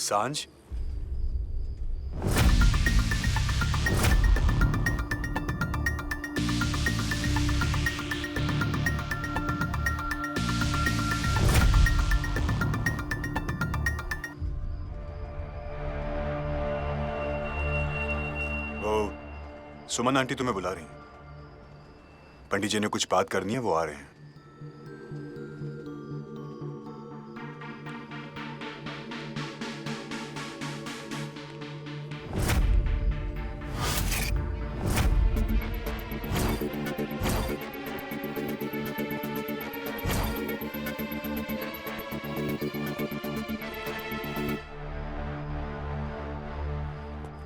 सांझ, वो सुमन आंटी तुम्हें बुला रही हैं। पंडित जी ने कुछ बात करनी है, वो आ रहे हैं।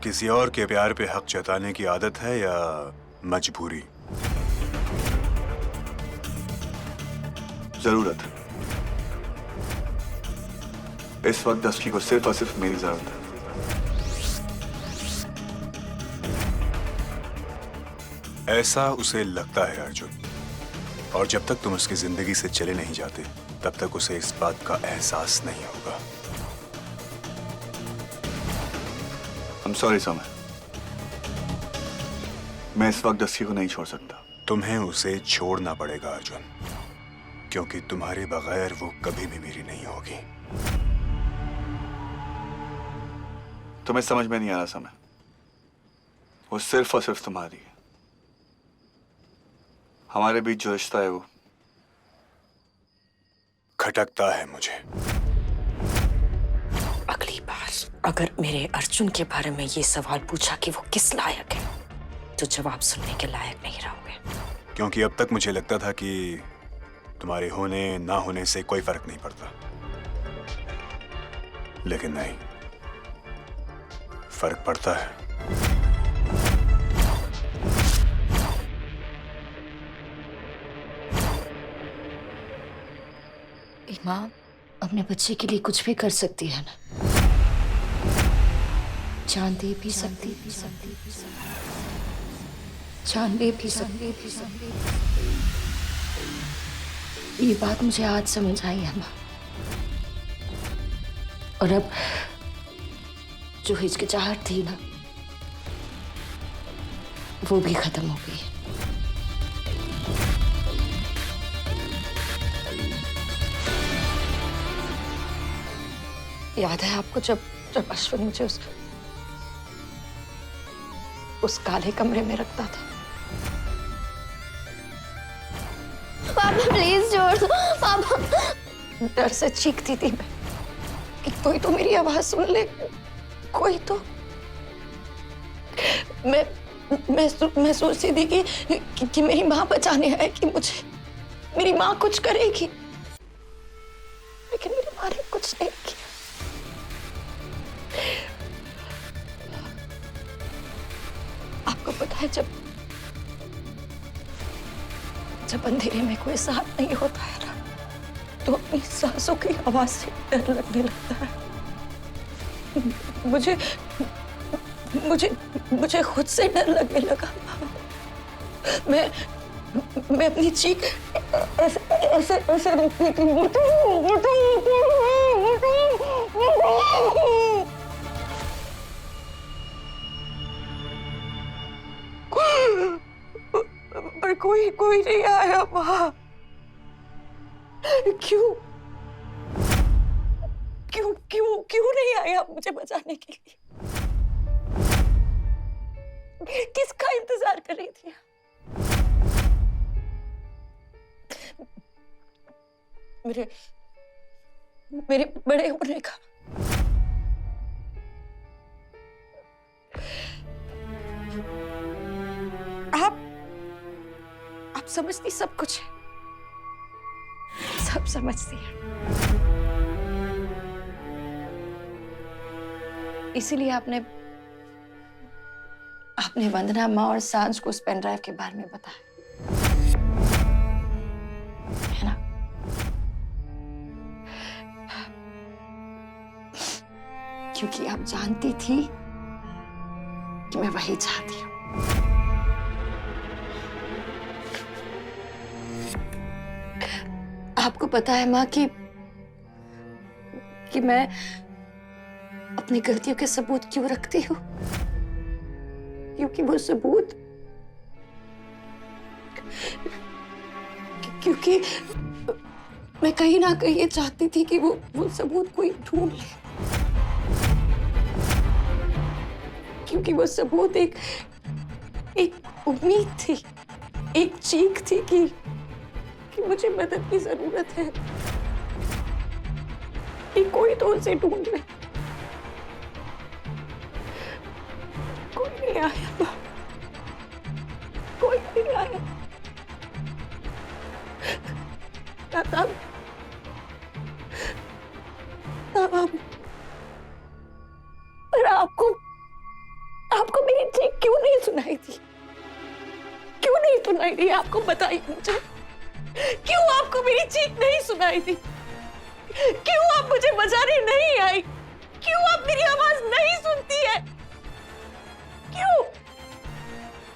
किसी और के प्यार पे हक जताने की आदत है या मजबूरी? जरूरत। इस वक्त दस्ती को सिर्फ और सिर्फ मेरी जरूरत है। ऐसा उसे लगता है अर्जुन, और जब तक तुम उसकी जिंदगी से चले नहीं जाते तब तक उसे इस बात का एहसास नहीं होगा। I'm sorry समय, मैं इस वक्त दस्ती को नहीं छोड़ सकता। तुम्हें उसे छोड़ना पड़ेगा अर्जुन, क्योंकि तुम्हारे बगैर वो कभी भी मेरी नहीं होगी। तुम्हें समझ में नहीं आ रहा समय, वो सिर्फ और सिर्फ तुम्हारी है। हमारे बीच जो रिश्ता है वो खटकता है मुझे। अगली बार अगर मेरे अर्जुन के बारे में ये सवाल पूछा कि वो किस लायक है, तो जवाब सुनने के लायक नहीं रहोगे। क्योंकि अब तक मुझे लगता था कि तुम्हारे होने ना होने से कोई फर्क नहीं पड़ता, लेकिन नहीं, फर्क पड़ता है। एक माँ अपने बच्चे के लिए कुछ भी कर सकती है ना, जान दे भी सकती, जान दे भी सकती। ये बात मुझे आज समझ आई है माँ, और अब जो हिचकिचाहट थी ना, वो भी खत्म हो गई। याद है आपको जब अश्विन मुझे उस काले कमरे में रखता था? पापा प्लीज छोड़ दो पापा। डर से चीखती थी मैं कि कोई तो मेरी आवाज सुन ले, कोई तो। मैं सोचती थी कि मेरी माँ बचाने आए, कि मुझे मेरी माँ कुछ करेगी, लेकिन मेरी माँ ने कुछ नहीं किया। आपको पता है, जब अंधेरे में कोई साथ नहीं होता है ना, तो अपनी सांसों की आवाज से डर लगने लगता है। मुझे खुद से डर लगने लगा। मैं अपनी चीख ऐसे रखती थी। पर कोई नहीं आया वहां। क्यों नहीं आया मुझे बचाने के लिए? किसका इंतजार कर रही थी? मेरे बड़े होने का। आप समझती सब कुछ है, सब समझती है। इसीलिए आपने वंदना माँ और सांझ को उस पेन ड्राइव के बारे में बताया, है ना? क्योंकि आप जानती थी कि मैं वही चाहती हूँ। आपको पता है माँ कि अपनी गलतियों के सबूत क्यों रखती हो? क्योंकि वो सबूत, क्योंकि मैं कहीं ना कहीं ये चाहती थी कि वो सबूत कोई ढूंढ ले, क्योंकि वो सबूत एक उम्मीद थी, एक चीख थी कि मुझे मदद की जरूरत है, कि कोई तो उसे ढूंढ ले। कोई नहीं आया, कोई नहीं आया। तब पर आपको मेरी चीख क्यों नहीं सुनाई थी? क्यों नहीं सुनाई थी? आपको बताइए मुझे, क्यों आपको मेरी चीख नहीं सुनाई थी? क्यों आप मुझे बचाने नहीं आई? क्यों आप मेरी आवाज नहीं सुनती है? क्यों?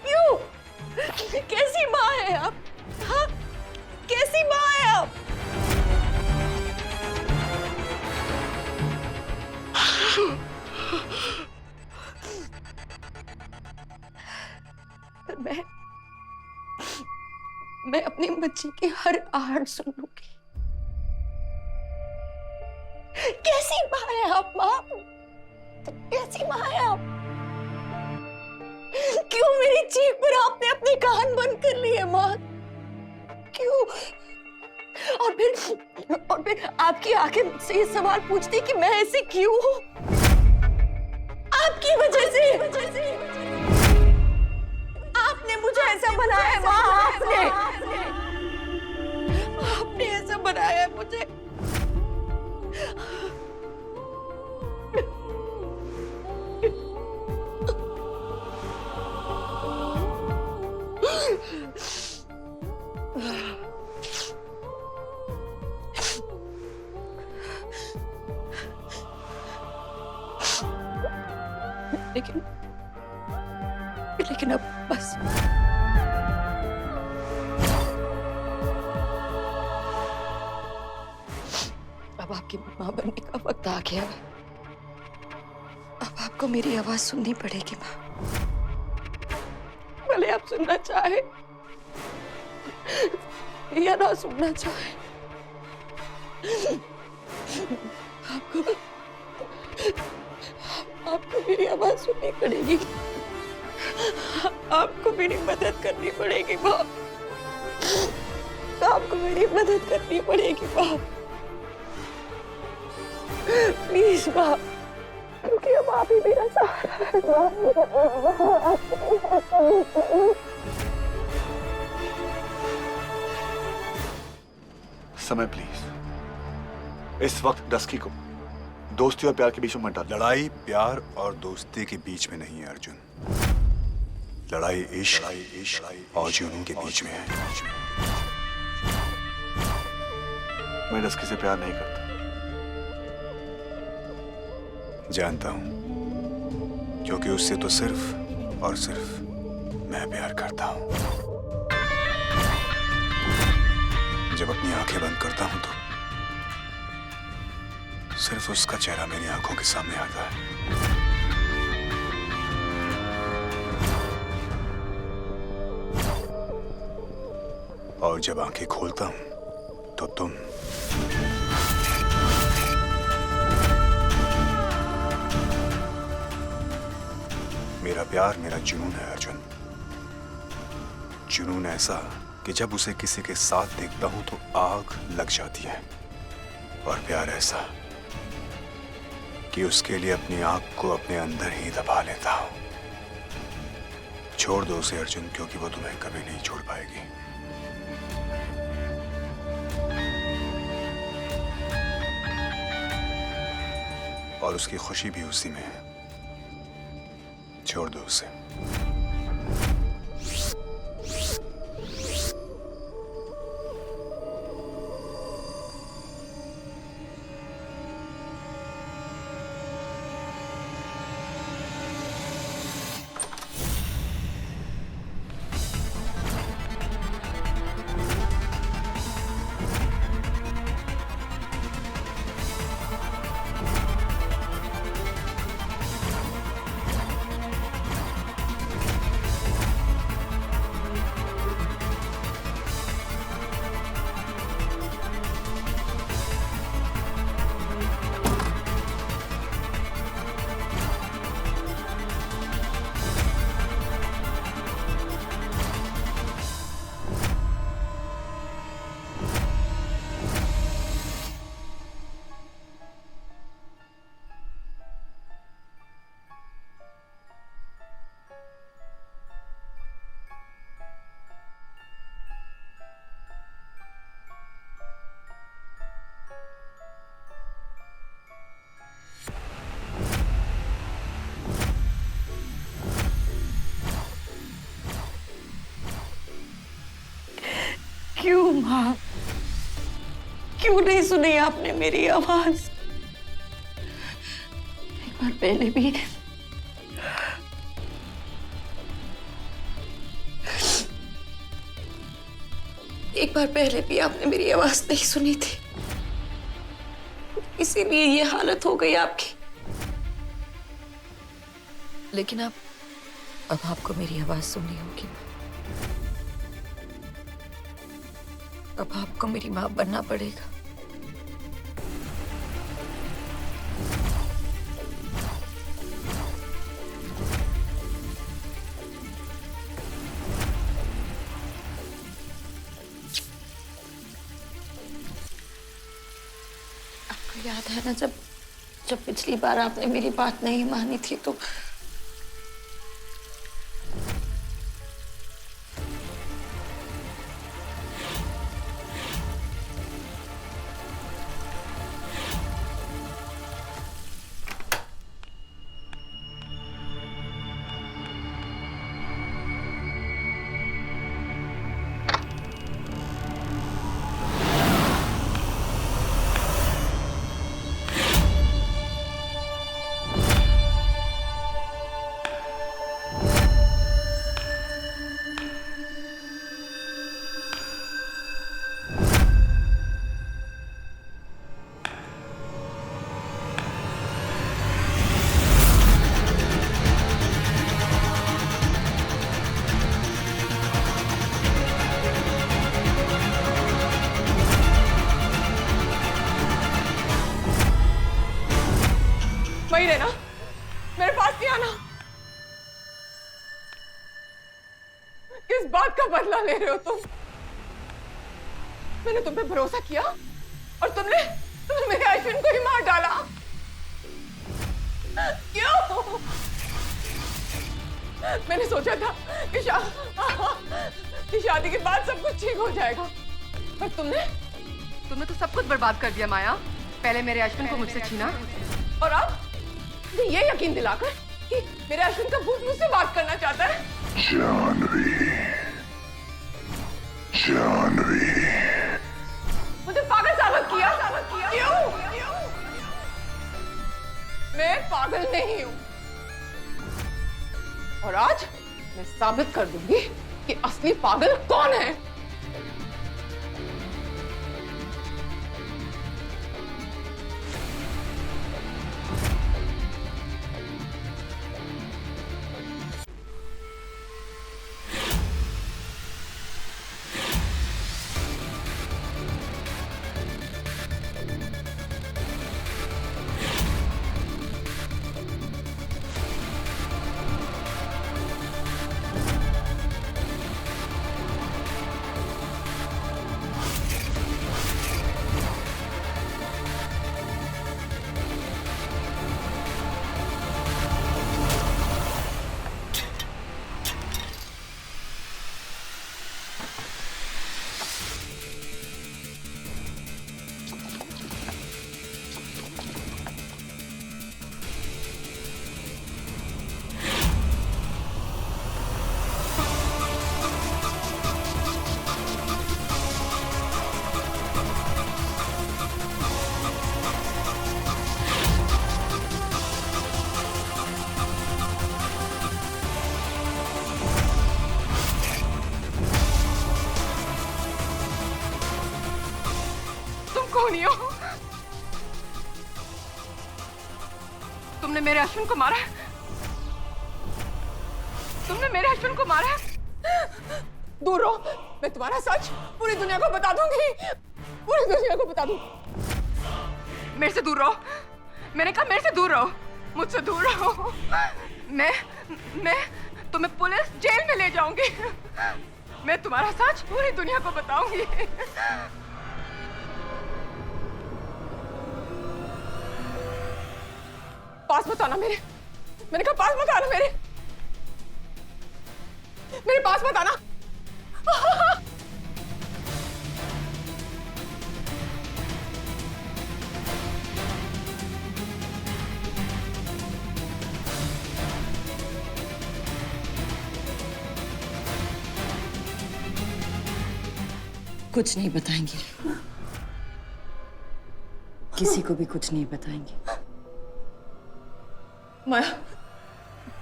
क्यों? कैसी माँ है आप? हाँ, कैसी माँ है आप? पर मैं अपनी बच्ची की हर आहट सुन लूंगी। कैसी माँ है आप माँ? कैसी माँ है आप? क्यों मेरी चीख पर आपने अपने कान बंद कर लिए माँ? क्यों? और फिर आपकी आंखें मुझसे ये सवाल पूछती कि मैं ऐसे क्यों हूँ? आपकी वजह से आपने मुझे ऐसा बनाया है माँ, आपने ऐसा बनाया है मुझे। लेकिन अब बस अब आपकी माँ बनने का वक्त आ गया है। अब आपको मेरी आवाज सुननी पड़ेगी माँ, भले आप सुनना चाहे या ना सुनना चाहे। आपको मेरी आवाज सुननी पड़ेगी, आपको मेरी मदद करनी पड़ेगी माँ, आपको मेरी मदद करनी पड़ेगी माँ, प्लीज माँ, क्योंकि अब आप ही मेरा सहारा है माँ। समय प्लीज। इस वक्त डस्की को दोस्ती और प्यार के बीच में मत डाल। लड़ाई प्यार और दोस्ती के बीच में नहीं है अर्जुन, लड़ाई इश्क और जुनून के बीच में है। मैं डस्की से प्यार नहीं करता। जानता हूं, क्योंकि उससे तो सिर्फ और सिर्फ मैं प्यार करता हूं। जब अपनी आंखें बंद करता हूं तो सिर्फ उसका चेहरा मेरी आंखों के सामने आता है। और जब आंखें खोलता हूं तो तुम। मेरा प्यार मेरा जुनून है अर्जुन, जुनून ऐसा कि जब उसे किसी के साथ देखता हूं तो आग लग जाती है, और प्यार ऐसा कि उसके लिए अपनी आग को अपने अंदर ही दबा लेता हूं। छोड़ दो उसे अर्जुन, क्योंकि वो तुम्हें कभी नहीं छोड़ पाएगी। और उसकी खुशी भी उसी में है। छोड़ दो उसे। माँ, क्यों नहीं सुनी आपने मेरी आवाज? एक बार पहले भी आपने मेरी आवाज नहीं सुनी थी, इसीलिए ये हालत हो गई आपकी। लेकिन अब आपको मेरी आवाज सुननी होगी। अब आपको मेरी मां बनना पड़ेगा। आपको याद है ना, जब पिछली बार आपने मेरी बात नहीं मानी थी तो वही रहना, मेरे पास नहीं आना। किस बात का बदला ले रहे हो तुम? मैंने तुम पे भरोसा किया और तुमने मेरे अश्विन को ही मार डाला। क्यों? मैंने सोचा था कि शादी के बाद सब कुछ ठीक हो जाएगा, पर तुमने तो सब कुछ बर्बाद कर दिया माया। पहले मेरे अश्विन को मुझसे छीना और अब ये यकीन दिलाकर कि मेरे अश्विन का भूत मुझसे बात करना चाहता है। जानवी, मुझे पागल साबित किया। क्यों? मैं पागल नहीं हूं, और आज मैं साबित कर दूंगी कि असली पागल कौन है। कौन हो? तुमने मेरे अश्विन को मारा है? तुमने मेरे अश्विन को मारा है? दूर रहो, मैं तुम्हारा सच पूरी दुनिया को बता दूंगी, पूरी दुनिया को बता दूंगी। मेरे से दूर रहो, मैंने कहा मेरे से दूर रहो, मुझसे दूर रहो। मैं तुम्हें पुलिस जेल में ले जाऊंगी। मैं तुम्हारा सच पूरी दुनिया को बताऊंगी। पास मत आना मेरे, मैंने कहा पास मत आना मेरे पास मत आना। कुछ नहीं बताएंगे, किसी को भी कुछ नहीं बताएंगे। माया,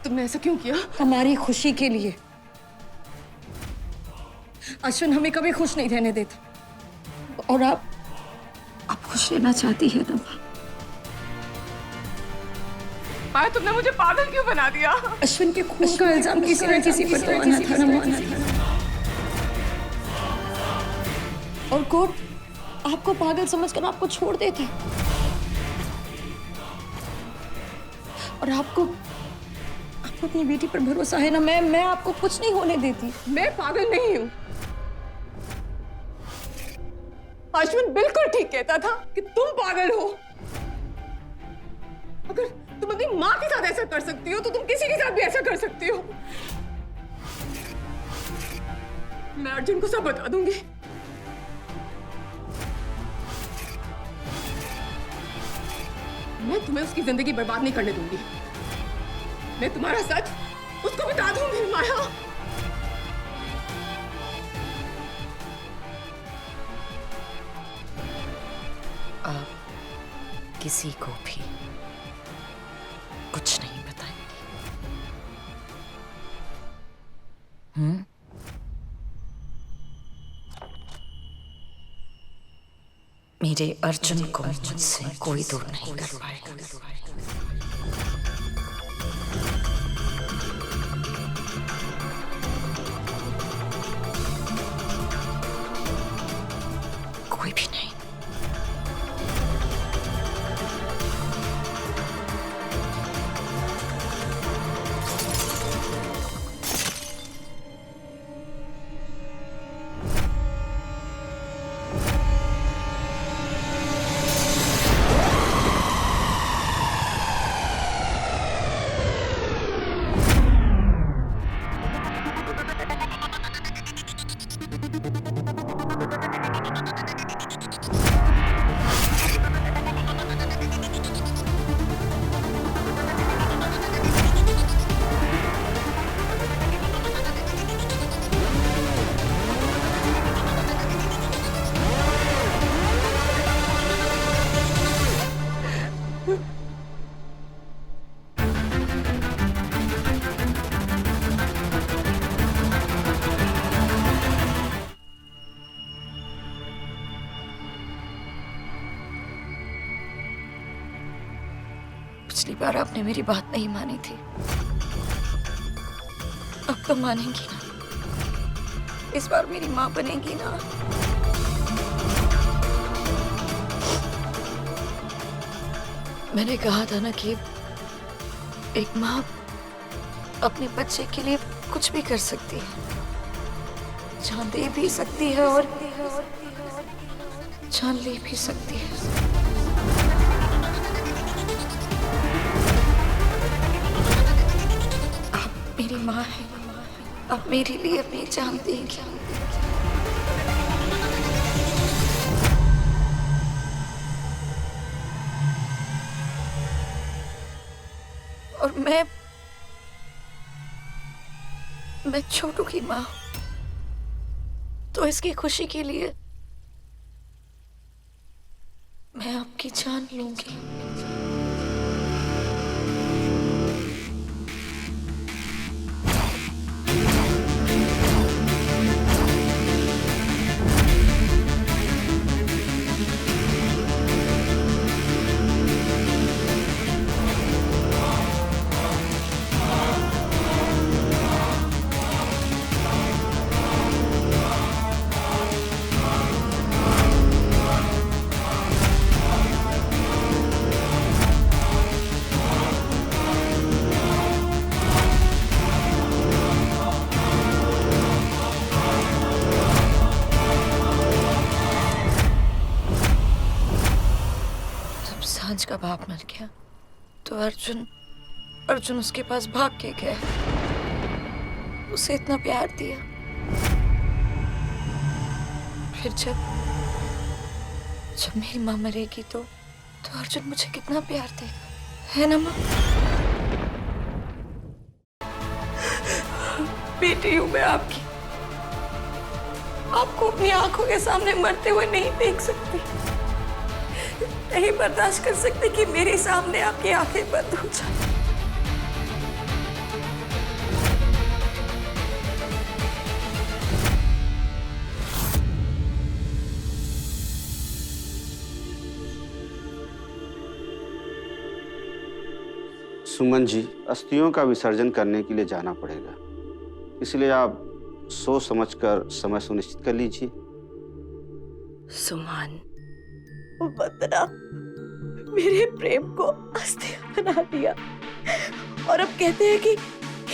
तुमने ऐसा क्यों किया? हमारी खुशी के लिए। अश्विन हमें कभी खुश नहीं रहने देता, और आप खुश रहना चाहती है ना? माया, तुमने मुझे पागल क्यों बना दिया? अश्विन के खून का इल्जाम किसी न किसी पर तो आना था ना। और कोर्ट आपको पागल समझकर आपको छोड़ देता, और आपको अपनी बेटी पर भरोसा है ना। मैं आपको कुछ नहीं होने देती। मैं पागल नहीं हूं। अश्विन बिल्कुल ठीक कहता था कि तुम पागल हो। अगर तुम अपनी माँ के साथ ऐसा कर सकती हो तो तुम किसी के साथ भी ऐसा कर सकती हो। मैं अर्जुन को सब बता दूंगी। मैं तुम्हें उसकी जिंदगी बर्बाद नहीं करने दूंगी। मैं तुम्हारा सच उसको बता दूंगी माया। आप किसी को भी कुछ नहीं बताएंगे। मेरे अर्जुन को मुझसे कोई दूर नहीं कर पाएगा। कोई भी नहीं। पिछली बार आपने मेरी बात नहीं मानी थी, अब तो मानेंगी ना? इस बार मेरी माँ बनेगी ना? मैंने कहा था ना कि एक माँ अपने बच्चे के लिए कुछ भी कर सकती है, जान दे भी सकती है और जान ले भी सकती है। मेरी माँ है, अब मेरे लिए अपनी जान देंगी। और मैं छोटू की माँ, तो इसकी खुशी के लिए मैं आपकी जान लूंगी। सांझ का बाप मर गया तो अर्जुन उसके पास भाग के गया, उसे इतना प्यार दिया। फिर जब मेरी माँ मरेगी तो अर्जुन मुझे कितना प्यार देगा, है ना माँ? बेटी हूँ मैं आपकी, आपको अपनी आंखों के सामने मरते हुए नहीं देख सकती, नहीं बर्दाश्त कर सकती कि मेरे सामने आपकी आंखें बंद हो जाए। सुमन जी, अस्थियों का विसर्जन करने के लिए जाना पड़ेगा, इसलिए आप सोच समझकर समय सुनिश्चित कर लीजिए। सुमन, वंदना मेरे प्रेम को अस्थिर बना दिया और अब कहते हैं कि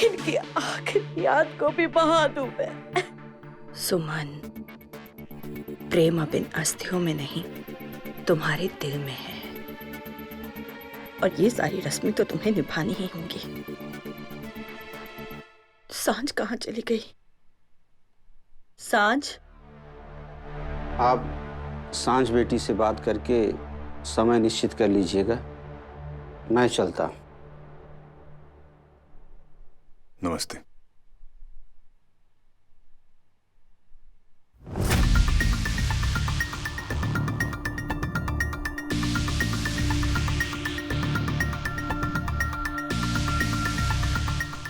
इनकी आखिरी याद को भी बहा दूं मैं। सुमन, प्रेम अब इन अस्थियों में नहीं, तुम्हारे दिल में है, और ये सारी रस्में तो तुम्हें निभानी ही होंगी। सांझ कहाँ चली गई? सांझ? आप सांझ बेटी से बात करके समय निश्चित कर लीजिएगा, मैं चलता हूं। नमस्ते।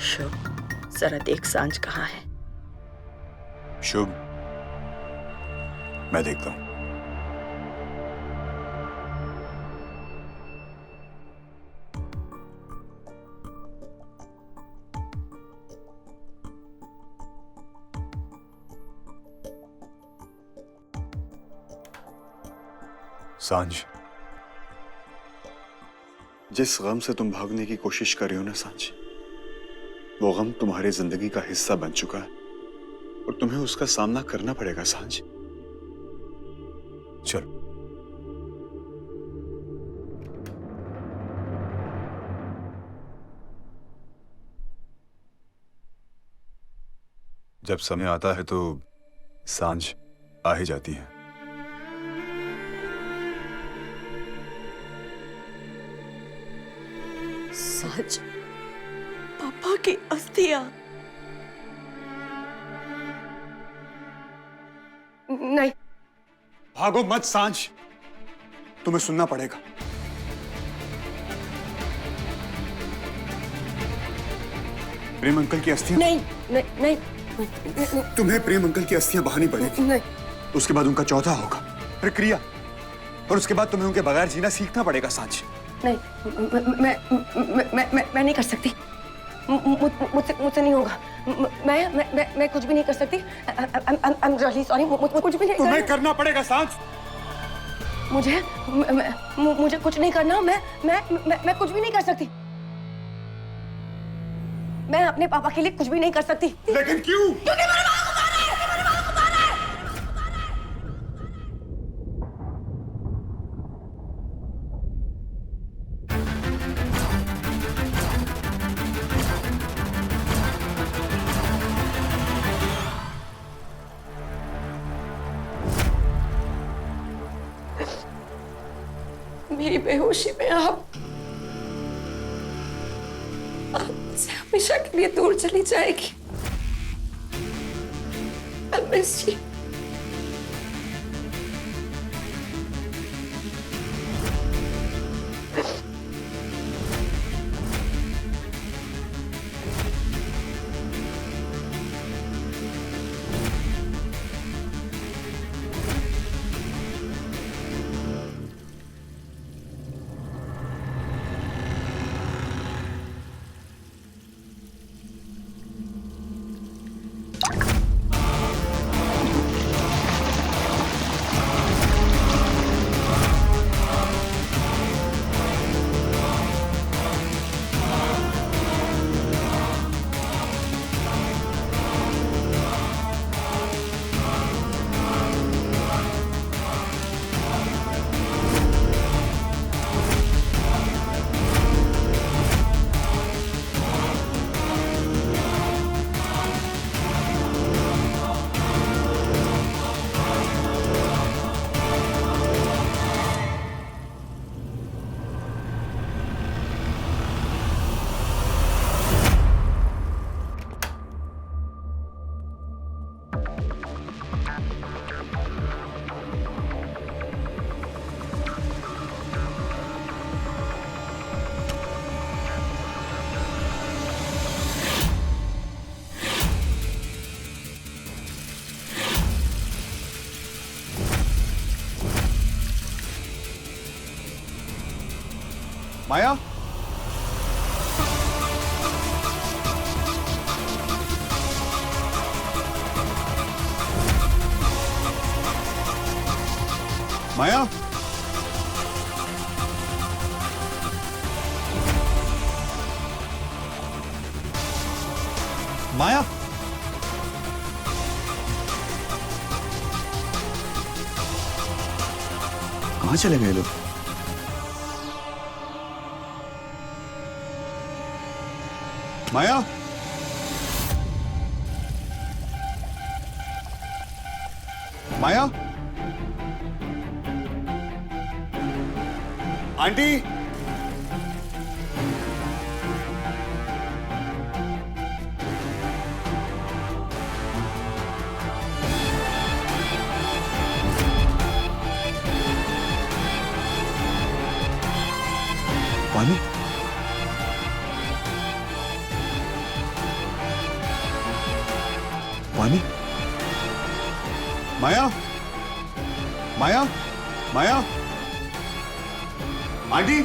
शुभ, जरा देख सांझ कहाँ है। शुभ, मैं देखता हूं। सांझ, जिस गम से तुम भागने की कोशिश कर रही हो ना सांझ, वो गम तुम्हारी जिंदगी का हिस्सा बन चुका है और तुम्हें उसका सामना करना पड़ेगा सांझ। चलो। जब समय आता है तो सांझ आ ही जाती है। सांझ, पापा की अस्थियां। नहीं, भागो मत सांझ, तुम्हें सुनना पड़ेगा। प्रेम अंकल की अस्थियां। नहीं, नहीं, नहीं, तुम्हें प्रेम अंकल की अस्थियां बहानी पड़ेगी। नहीं। उसके बाद उनका चौथा होगा प्रक्रिया, और उसके बाद तुम्हें उनके बगैर जीना सीखना पड़ेगा सांझ। नहीं, मैं नहीं कर सकती। मुझसे नहीं होगा। मैं कुछ भी नहीं कर सकती। I'm really sorry। कुछ भी नहीं। तुम्हें करना पड़ेगा सांझ। मुझे कुछ नहीं करना। मैं कुछ भी नहीं कर सकती। मैं अपने पापा के लिए कुछ भी नहीं कर सकती। लेकिन क्यों? क्योंकि मेरे पापा को मारा है। मेरी बेहोशी में आप मुझसे हमेशा के लिए दूर चली जाएगी। I miss you। माया, माया, माया, कहां चले गए लोग? माया, माया, आंटी, पानी, पानी, माया, माया, माया, आंटी,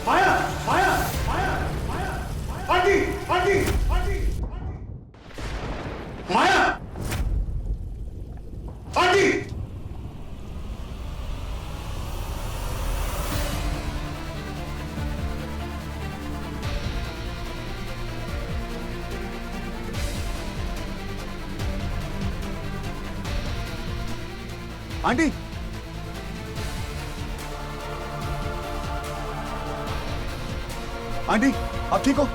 माया, माया, माया, माया, आंटी, आंटी, आंटी, माया, आंटी, आंटी, आंटी, आप ठीक हो?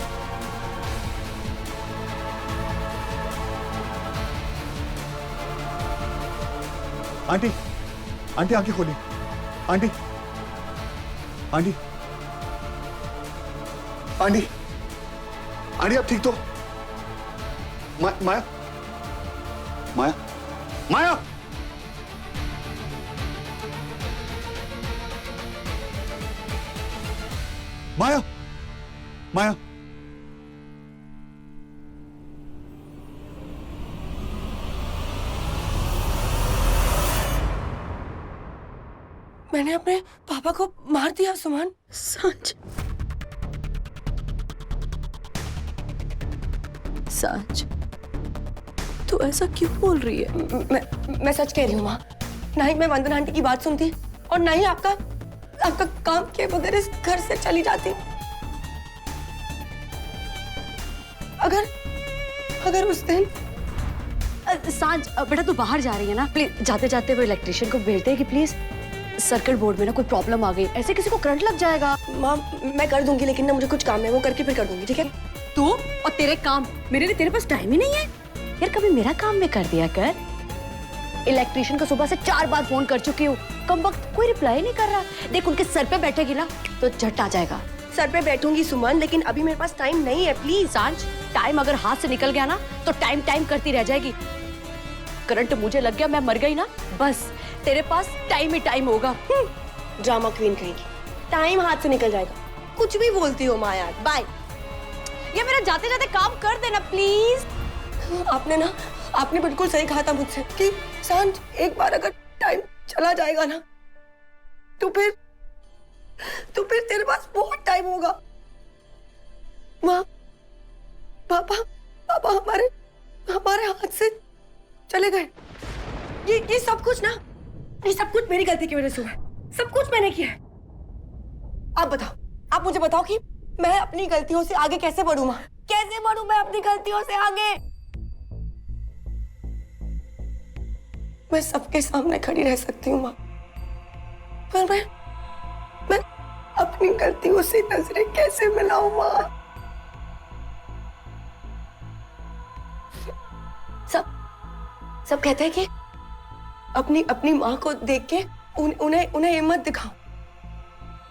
आंटी, आंटी आंखें खोली। आंटी, आंटी, आंटी, आंटी आप ठीक तो? माया, माया, माया, माया, माया, मैंने अपने पापा को मार दिया सुमन। सांच, सांच, तू ऐसा क्यों बोल रही है? मैं सच कह रही हूँ माँ। ना ही मैं वंदना आंटी की बात सुनती और ना ही आपका काम के बगैर इस घर से चली जाती। अगर उस दिन सांझ बेटा तू बाहर जा रही है ना, प्लीज जाते जाते वो इलेक्ट्रिशियन को भेज दे कि प्लीज सर्किट बोर्ड में ना कोई प्रॉब्लम आ गई, ऐसे किसी को करंट लग जाएगा। माँ मैं कर दूंगी, लेकिन ना मुझे कुछ काम है, वो करके फिर कर दूंगी, ठीक है? तू और तेरे काम, मेरे लिए तेरे पास टाइम ही नहीं है यार। कभी मेरा काम में कर दिया कर। इलेक्ट्रिशियन को सुबह से 4 बार फोन कर चुकी हूँ, कम वक्त कोई रिप्लाई नहीं कर रहा। देख उनके सर पे बैठेगी ना तो झट आ जाएगा। सर पे बैठूंगी सुमन, लेकिन अभी मेरे पास टाइम नहीं है। प्लीज सांझ, टाइम अगर हाथ से निकल गया ना तो टाइम करती रह जाएगी। करंट मुझे लग गया, मैं मर गई ना, बस तेरे पास टाइम ही टाइम होगा। ड्रामा क्वीन कहेगी, टाइम हाथ से निकल जाएगा। कुछ भी बोलती हो माँ यार। बाय। ये मेरा जाते जाते काम कर देना प्लीज। आपने बिल्कुल सही कहा था मुझसे कि सांझ एक बार अगर टाइम चला जाएगा ना तो फिर तेरे पास बहुत टाइम होगा। माँ, पापा हमारे हाथ से चले गए। ये सब कुछ ना, ये सब कुछ मेरी गलती की वजह से हुआ है। सब कुछ मैंने किया है। आप मुझे बताओ कि मैं अपनी गलतियों से आगे कैसे बढ़ूं माँ? कैसे बढ़ूं मैं अपनी गलतियों से आगे? मैं सबके सामने खड़ी रह सकती हूँ माँ, पर मैं अपनी गलतियों से नजरें कैसे मिलाऊं माँ? सब कहते हैं कि अपनी माँ को देख के उन्हें हिम्मत दिखाओ।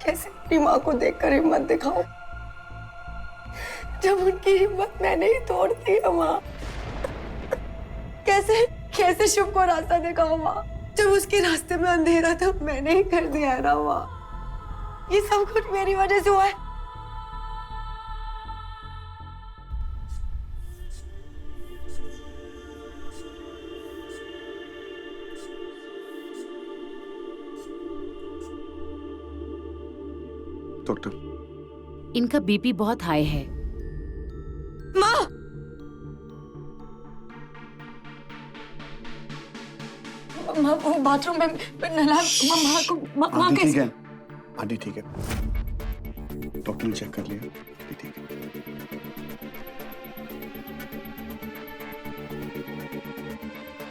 कैसे अपनी माँ को देखकर हिम्मत दिखाओ? जब उनकी हिम्मत मैंने ही तोड़ दी है माँ। कैसे कैसे शुभ को रास्ता दिखाओ माँ, जब उसके रास्ते में अंधेरा था मैंने ही कर दिया है ना माँ। ये सब कुछ मेरी वजह से हुआ है। डॉक्टर, इनका बीपी बहुत हाई है। माँ, माँ वो बाथरूम में नला माँ को माँ आंटी ठीक कैसे? है, आंटी ठीक है, डॉक्टर ने चेक कर लिया, आंटी ठीक है।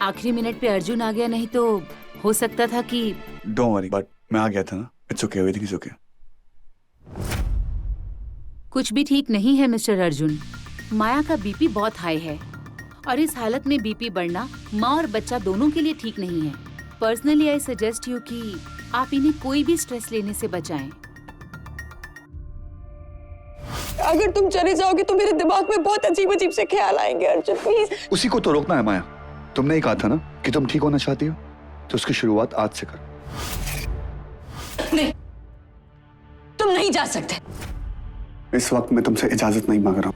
आखिरी मिनट पे अर्जुन आ गया, नहीं तो हो सकता था कि डोंट वरी, बट मैं आ गया था ना। It's okay, everything is okay. कुछ भी ठीक नहीं है मिस्टर अर्जुन। माया का बीपी बहुत हाई है और इस हालत में बीपी बढ़ना माँ और बच्चा दोनों के लिए ठीक नहीं है। पर्सनली आई सजेस्ट यू कि आप इन्हें कोई भी स्ट्रेस लेने से बचाएं। अगर तुम चले जाओगे तो मेरे दिमाग में बहुत अजीब अजीब से ख्याल आएंगे अर्जुन, प्लीज। उसी को तो रोकना है माया। तुमने ही कहा था ना कि तुम ठीक होना चाहती हो, तो उसकी शुरुआत आज से करो। नहीं, तुम नहीं जा सकते। इस वक्त मैं तुमसे इजाजत नहीं मांग रहा हूँ,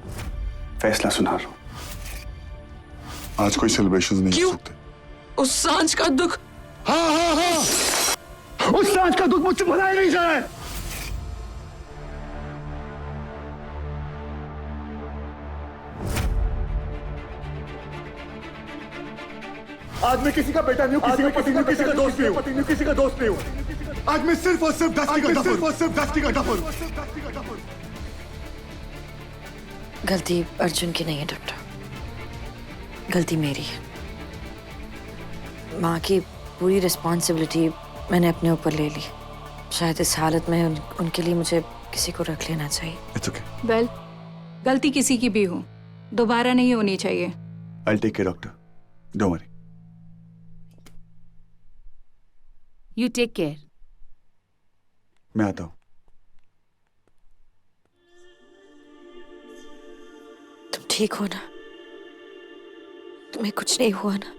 फैसला सुना रहा हूँ। आज कोई सेलिब्रेशन नहीं क्यों? हो सकते। उस सांझ का दुख। हाँ, उस सांझ का दुख मुझसे भुलाया नहीं जाए। आज मैं किसी का बेटा नहीं हूँ, किसी का पति नहीं, किसी का दोस्त नहीं हूँ, किसी का दोस्त नहीं हूँ। आज मैं सिर्फ और सिर्फ दस्ती का डफर हूँ। गलती अर्जुन की नहीं है डॉक्टर, गलती मेरी है। माँ की पूरी रिस्पॉन्सिबिलिटी मैंने अपने ऊपर ले ली। शायद इस हालत में उनके लिए मुझे किसी को रख लेना चाहिए। It's okay. वेल, गलती किसी की भी हो, दोबारा नहीं होनी चाहिए। I will take care doctor, don't worry. You take care. मैं आता हूँ। तुम ठीक हो ना? तुम्हें कुछ नहीं हुआ ना?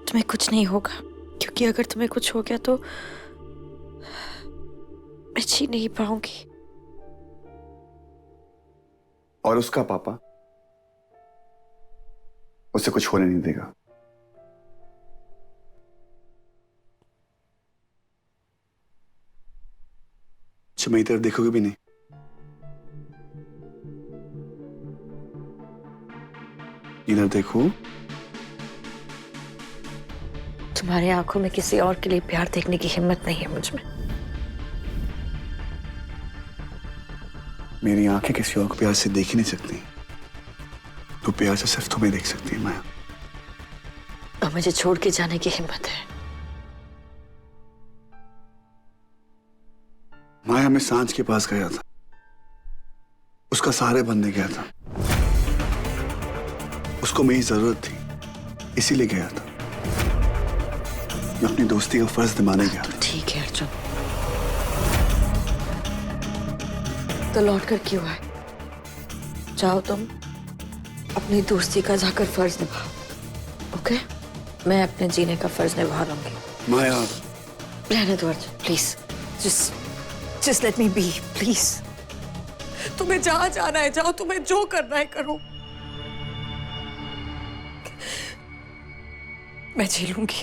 तुम्हें कुछ नहीं होगा, क्योंकि अगर तुम्हें कुछ हो गया तो मैं जी नहीं पाऊंगी। और उसका पापा उसे कुछ होने नहीं देगा। अच्छा, मेरी तरफ देखोगे भी नहीं? इधर देखो। तुम्हारी आंखों में किसी और के लिए प्यार देखने की हिम्मत नहीं है मुझ में। मेरी आंखें किसी और को प्यार से देख ही नहीं सकती, तो प्यार से सिर्फ तुम्हें देख सकती है माया। और मुझे छोड़ के जाने की हिम्मत है? माया, मैं सांझ के पास गया था, उसका सहारे बनने गया था। उसको मेरी जरूरत थी, इसीलिए गया था। मैं अपनी दोस्ती का फर्ज निभाने गया था। ठीक है अर्जुन, तो लौट कर क्यों आए? जाओ तुम अपनी दोस्ती का जाकर फर्ज निभाओ, ओके? मैं अपने जीने का फर्ज निभा लूंगी। माया, रहने दो Arjun, please. Just let me be, please. तुम्हें जहां जाना है जाओ, तुम्हें जो करना है करो। मैं जी लूंगी,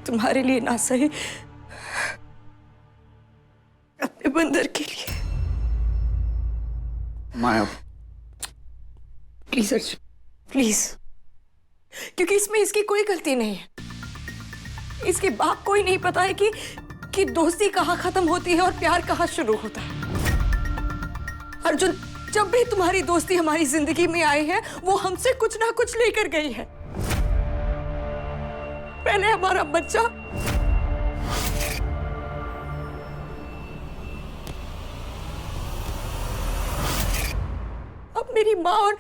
तुम्हारे लिए ना सही, अपने बंदर के लिए। माया, प्लीज अर्जुन, प्लीज। क्योंकि इसमें इसकी कोई गलती नहीं है। इसके बाप को ही नहीं पता है कि दोस्ती कहाँ खत्म होती है और प्यार कहाँ शुरू होता है। अर्जुन, जब भी तुम्हारी दोस्ती हमारी जिंदगी में आई है, वो हमसे कुछ ना कुछ लेकर गई है। पहले हमारा बच्चा, अब मेरी माँ, और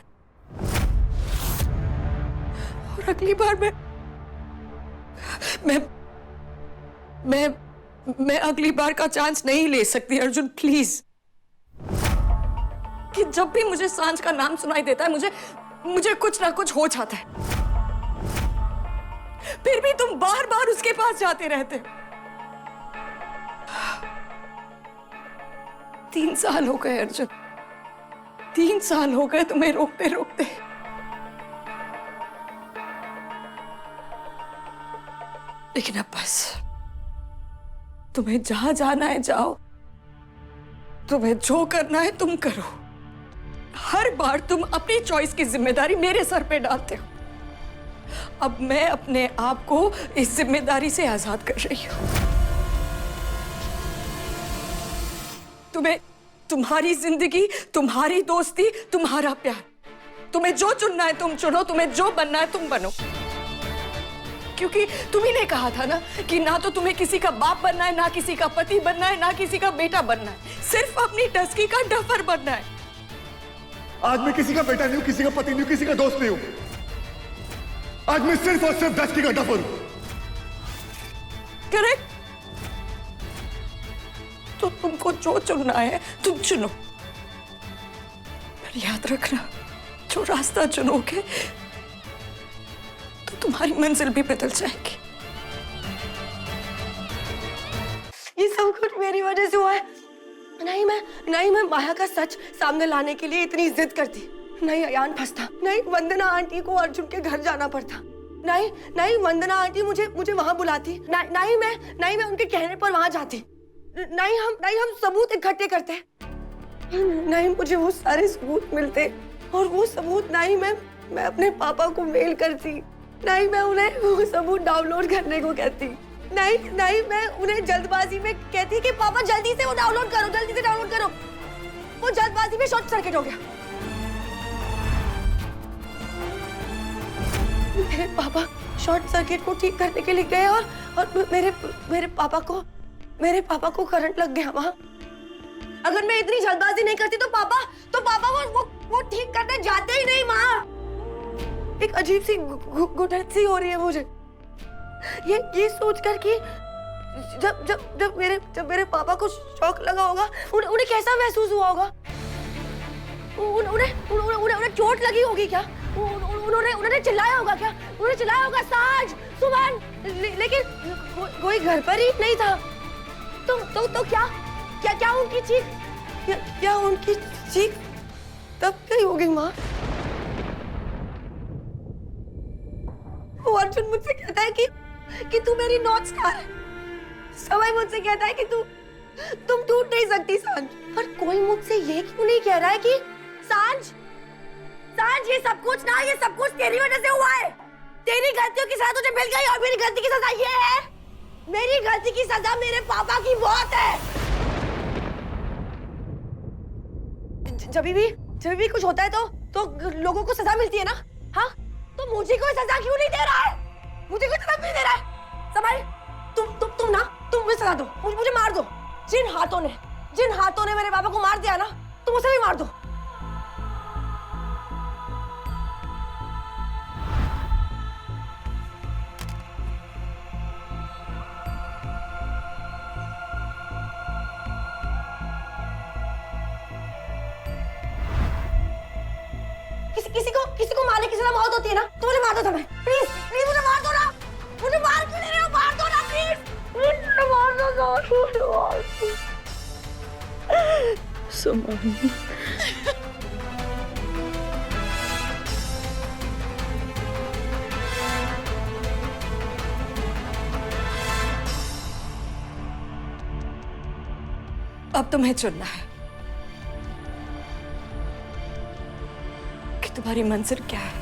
अगली बार मैं अगली बार का चांस नहीं ले सकती। अर्जुन प्लीज। कि जब भी मुझे सांझ का नाम सुनाई देता है मुझे कुछ ना कुछ हो जाता है। फिर भी तुम बार बार उसके पास जाते रहते हो। 3 साल हो गए अर्जुन, 3 साल हो गए तुम्हें रोकते रोकते। लेकिन अब बस, तुम्हें जहां जाना है जाओ, तुम्हें जो करना है तुम करो। हर बार तुम अपनी चॉइस की जिम्मेदारी मेरे सर पे डालते हो। अब मैं अपने आप को इस जिम्मेदारी से आजाद कर रही हूं। तुम्हें तुम्हारी जिंदगी, तुम्हारी दोस्ती, तुम्हारा प्यार, तुम्हें जो चुनना है तुम चुनो, तुम्हें जो बनना है तुम बनो। क्योंकि तुम्ही ने कहा था ना कि ना तो तुम्हें किसी का बाप बनना है, ना किसी का पति बनना है, ना किसी का बेटा बनना है, सिर्फ अपनी डस्की का डफर बनना है। आज मैं किसी का बेटा नहीं हूं, किसी का पति नहीं हूं, किसी का दोस्त नहीं हूं। आज मैं सिर्फ और सिर्फ डस्की का डफर हूं। करेक्ट। तो तुमको जो चुनना है तुम चुनो, पर याद रखना, जो रास्ता चुनोगे तो तुम्हारी मंजिल भी बदल जाएगी। ये सब कुछ मेरी वजह से हुआ है। नहीं मैं माया का सच सामने लाने के लिए इतनी जिद करती, नहीं अयान फंसता, नहीं वंदना आंटी को अर्जुन के घर जाना पड़ता, नहीं वंदना आंटी मुझे वहां बुलाती, नहीं मैं उनके कहने पर वहां जाती, नहीं हम सबूत इकट्ठे करते, नहीं मुझे वो सारे सबूत मिलते, और वो सबूत नहीं मैं अपने पापा को मेल करती, नहीं मैं उन्हें वो सबूत डाउनलोड करने को कहती, नहीं मैं उन्हें जल्दबाजी में कहती कि पापा जल्दी से वो डाउनलोड करो, जल्दी से डाउनलोड करो। वो जल्दबाजी में शॉर्ट सर्किट हो गया। मेरे पापा शॉर्ट सर्किट को ठीक करने के लिए गए और मेरे पापा को करंट लग गया वहां। अगर मैं इतनी जल्दबाजी नहीं करती तो पापा वो ठीक करने जाते ही नहीं वहां। एक अजीब सी घुटन सी हो रही है मुझे, ये सोचकर कि जब मेरे पापा को शॉक लगा होगा, उन्हें कैसा महसूस हुआ होगा। उन्हें चोट लगी होगी क्या? उन्होंने चिल्लाया होगा क्या? उन्होंने चिल्लाया होगा सांझ, सुमन, लेकिन कोई घर पर ही नहीं था। तो क्या उनकी चीख, क्या उनकी चीख तब गई होगी माँ? वो अर्जुन मुझसे कहता है कि तू मेरी नॉर्थ स्टार है। समय मुझसे कहता है कि तुम टूट नहीं सकती सांझ। पर कोई मुझसे ये क्यों नहीं कह रहा है कि सांझ ये सब कुछ तेरी वजह से हुआ है। तेरी गलतियों की सजा तुझे मिल गई, और मेरी गलती की सजा ये है, मेरी गलती की सजा मेरे पापा की मौत है। जब भी कुछ होता है तो लोगों को सजा मिलती है ना। हाँ, तो मुझे कोई सजा क्यों नहीं दे रहा है? मुझे कोई सजा क्यों नहीं दे रहा है? समय तुम मुझे सजा दो, मुझे मार दो। जिन हाथों ने मेरे पापा को मार दिया ना, तुम उसे भी मार दो। किसी को मारने की सजा मौत होती है ना, तो मुझे मार दो। समय प्लीज मुझे मार दो ना। मुझे मार क्यों नहीं रहे हो? मार दो ना प्लीज, मुझे मार दो। सुमन, अब तुम्हें चुनना है कि तुम्हारी मंजिल क्या है।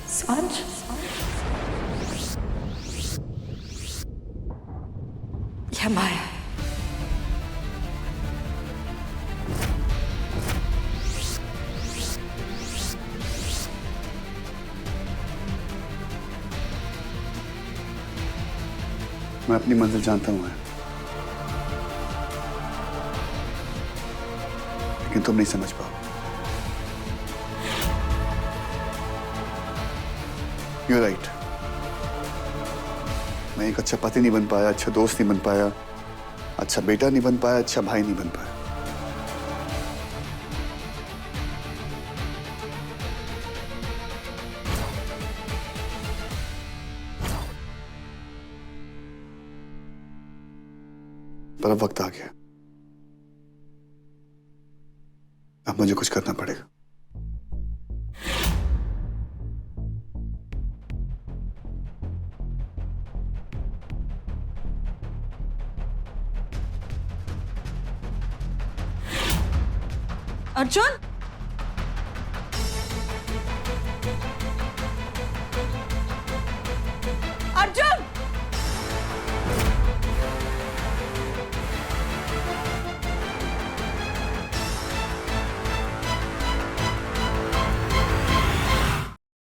सांझ या माया? मैं अपनी मंजिल जानता हूं, लेकिन तुम नहीं समझ पाओ। You're right. मैं एक अच्छा पति नहीं बन पाया, अच्छा दोस्त नहीं बन पाया, अच्छा बेटा नहीं बन पाया, अच्छा भाई नहीं बन पाया। अब वक्त आ गया, अब मुझे कुछ करना पड़ेगा। अर्जुन